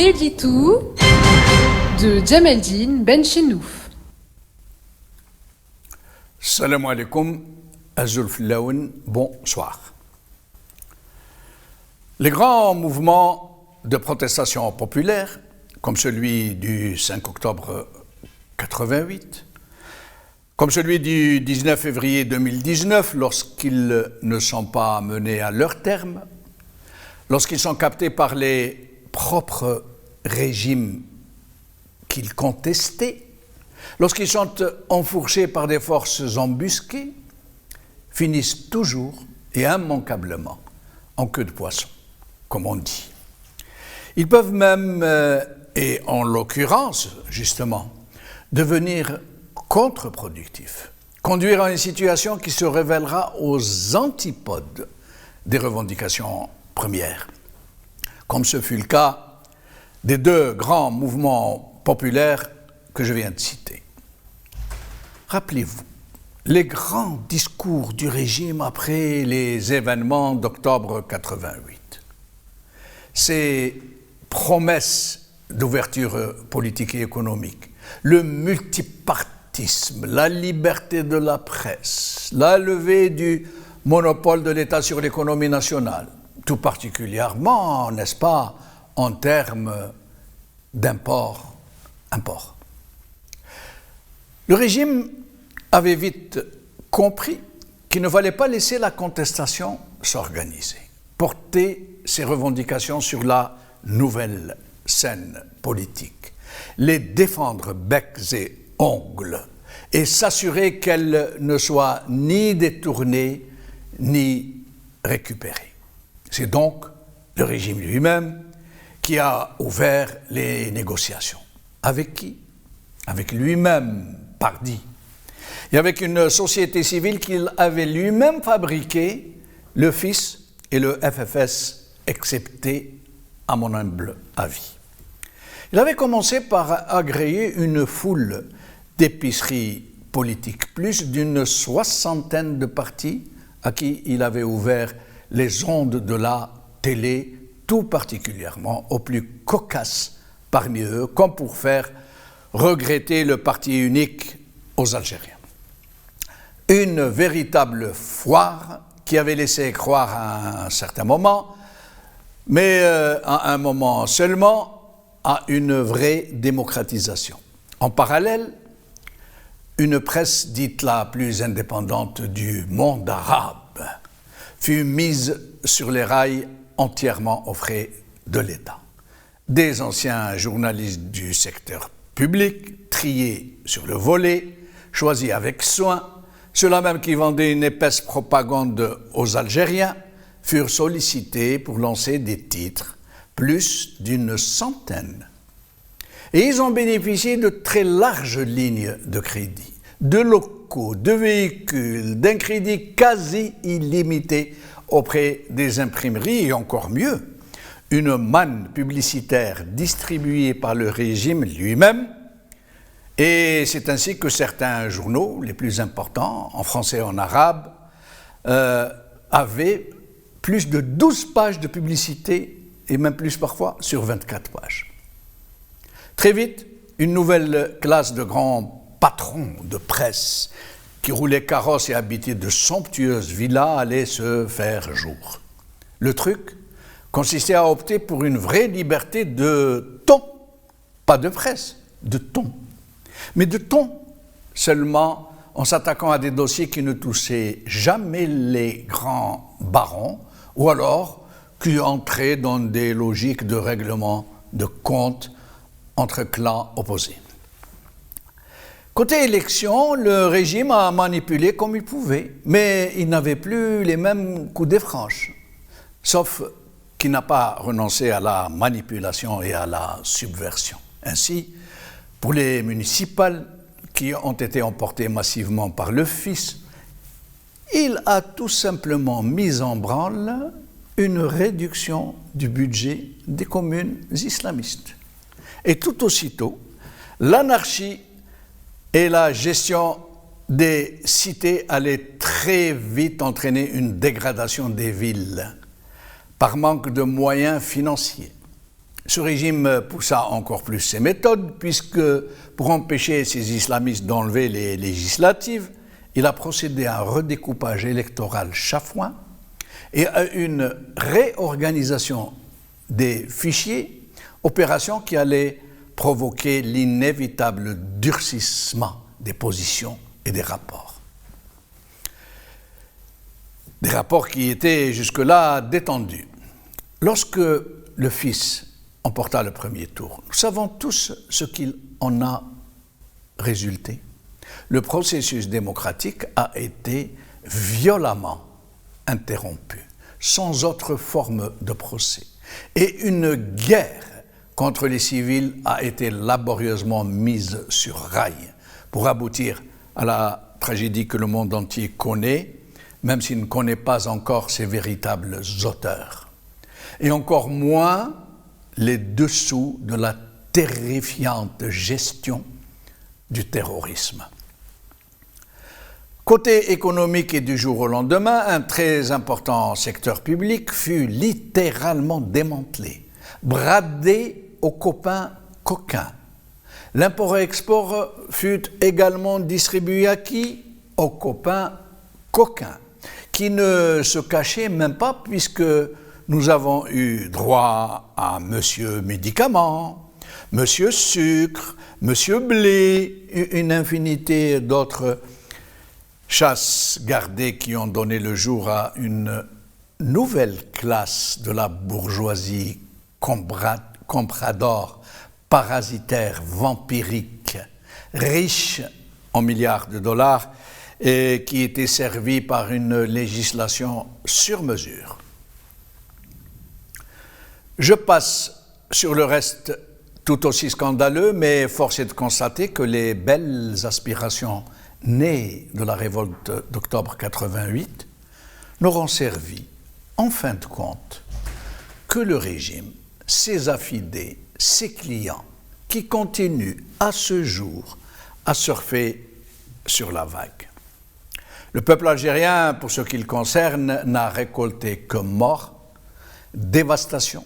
L'édito de Djamaldine Benchenouf. Salam alaikum, Azul Filaoun, bonsoir. Les grands mouvements de protestation populaire, comme celui du 5 octobre 88, comme celui du 19 février 2019, lorsqu'ils ne sont pas menés à leur terme, lorsqu'ils sont captés par les propres régimes qu'ils contestaient, lorsqu'ils sont enfourchés par des forces embusquées, finissent toujours et immanquablement en queue de poisson, comme on dit. Ils peuvent même, et en l'occurrence, justement, devenir contre-productifs, conduire à une situation qui se révélera aux antipodes des revendications premières, comme ce fut le cas des deux grands mouvements populaires que je viens de citer. Rappelez-vous, les grands discours du régime après les événements d'octobre 88. Ces promesses d'ouverture politique et économique, le multipartisme, la liberté de la presse, la levée du monopole de l'État sur l'économie nationale, tout particulièrement, n'est-ce pas, en termes d'import-import. Le régime avait vite compris qu'il ne fallait pas laisser la contestation s'organiser, porter ses revendications sur la nouvelle scène politique, les défendre becs et ongles et s'assurer qu'elles ne soient ni détournées ni récupérées. C'est donc le régime lui-même qui a ouvert les négociations. Avec qui? Avec lui-même, pardi. Et avec une société civile qu'il avait lui-même fabriquée, le FIS et le FFS, excepté à mon humble avis. Il avait commencé par agréer une foule d'épiceries politiques, plus d'une soixantaine de partis à qui il avait ouvert les ondes de la télé, tout particulièrement aux plus cocasses parmi eux, comme pour faire regretter le parti unique aux Algériens. Une véritable foire qui avait laissé croire à un certain moment, mais à un moment seulement, à une vraie démocratisation. En parallèle, une presse dite la plus indépendante du monde arabe fut mise sur les rails entièrement aux frais de l'État. Des anciens journalistes du secteur public, triés sur le volet, choisis avec soin, ceux-là même qui vendaient une épaisse propagande aux Algériens, furent sollicités pour lancer des titres, plus d'une centaine. Et ils ont bénéficié de très larges lignes de crédit, de locaux, de véhicules, d'un crédit quasi illimité auprès des imprimeries et encore mieux, une manne publicitaire distribuée par le régime lui-même. Et c'est ainsi que certains journaux, les plus importants, en français et en arabe, avaient plus de 12 pages de publicité, et même plus parfois, sur 24 pages. Très vite, une nouvelle classe de grands patrons de presse qui roulaient carrosses et habitaient de somptueuses villas allait se faire jour. Le truc consistait à opter pour une vraie liberté de ton, pas de presse, de ton. Mais de ton seulement en s'attaquant à des dossiers qui ne touchaient jamais les grands barons ou alors qui entraient dans des logiques de règlement de comptes entre clans opposés. Côté élection, le régime a manipulé comme il pouvait, mais il n'avait plus les mêmes coudées franches, sauf qu'il n'a pas renoncé à la manipulation et à la subversion. Ainsi, pour les municipales qui ont été emportées massivement par le FIS, il a tout simplement mis en branle une réduction du budget des communes islamistes. Et tout aussitôt, l'anarchie et la gestion des cités allaient très vite entraîner une dégradation des villes par manque de moyens financiers. Ce régime poussa encore plus ses méthodes, puisque pour empêcher ces islamistes d'enlever les législatives, il a procédé à un redécoupage électoral chafouin et à une réorganisation des fichiers, opération qui allait provoquer l'inévitable durcissement des positions et des rapports. Des rapports qui étaient jusque-là détendus. Lorsque le fils emporta le premier tour, nous savons tous ce qu'il en a résulté. Le processus démocratique a été violemment interrompu, sans autre forme de procès. Et une guerre contre les civils a été laborieusement mise sur rail pour aboutir à la tragédie que le monde entier connaît, même s'il ne connaît pas encore ses véritables auteurs. Et encore moins les dessous de la terrifiante gestion du terrorisme. Côté économique et du jour au lendemain, un très important secteur public fut littéralement démantelé, bradé aux copains coquins. L'import-export fut également distribué à qui? Aux copains coquins, qui ne se cachaient même pas puisque nous avons eu droit à Monsieur Médicament, Monsieur Sucre, Monsieur Blé, une infinité d'autres chasses gardées qui ont donné le jour à une nouvelle classe de la bourgeoisie comprador, parasitaire, vampirique, riche en milliards de dollars et qui était servie par une législation sur mesure. Je passe sur le reste tout aussi scandaleux, mais force est de constater que les belles aspirations nées de la révolte d'octobre 88 n'auront servi, en fin de compte, que le régime, ses affidés, ses clients, qui continuent à ce jour à surfer sur la vague. Le peuple algérien, pour ce qui le concerne, n'a récolté que mort, dévastation,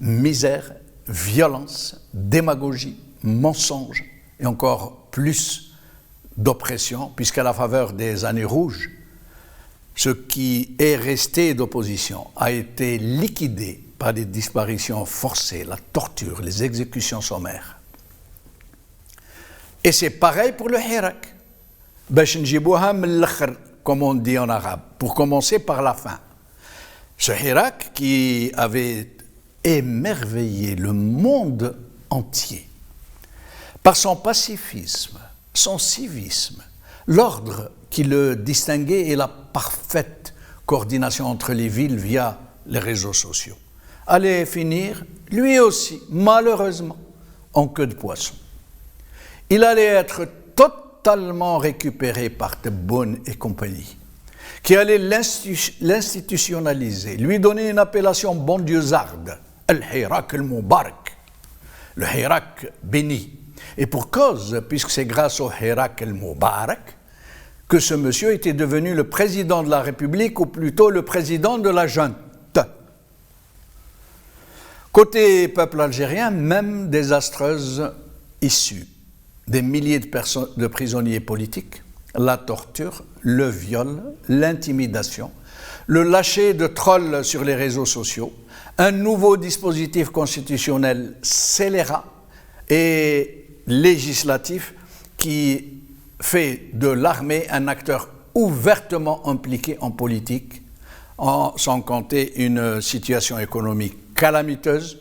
misère, violence, démagogie, mensonge et encore plus d'oppression, puisqu'à la faveur des années rouges, ce qui est resté d'opposition a été liquidé par des disparitions forcées, la torture, les exécutions sommaires. Et c'est pareil pour le Hirak. Comme on dit en arabe, pour commencer par la fin. Ce Hirak qui avait émerveillé le monde entier par son pacifisme, son civisme, l'ordre qui le distinguait et la parfaite coordination entre les villes via les réseaux sociaux, allait finir, lui aussi, malheureusement, en queue de poisson. Il allait être totalement récupéré par Tebboune et compagnie, qui allait l'institutionnaliser, lui donner une appellation bondieuxarde, Al-Hirak al-Mubarak, le Hirak béni. Et pour cause, puisque c'est grâce au Hirak al-Mubarak que ce monsieur était devenu le président de la République, ou plutôt le président de la junte. Côté peuple algérien, même désastreuse issue des milliers de prisonniers politiques, la torture, le viol, l'intimidation, le lâcher de trolls sur les réseaux sociaux, un nouveau dispositif constitutionnel scélérat et législatif qui fait de l'armée un acteur ouvertement impliqué en politique, sans compter une situation économique calamiteuse,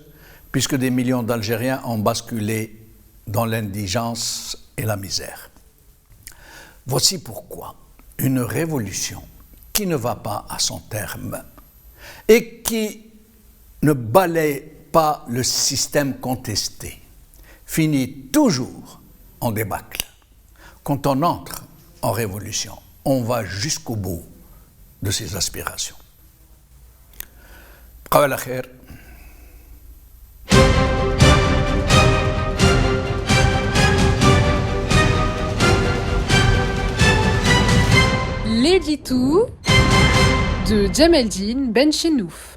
puisque des millions d'Algériens ont basculé dans l'indigence et la misère. Voici pourquoi une révolution qui ne va pas à son terme et qui ne balaye pas le système contesté finit toujours en débâcle. Quand on entre en révolution, on va jusqu'au bout de ses aspirations. Qawala khair. L'édito de Djemeldine Benchenouf.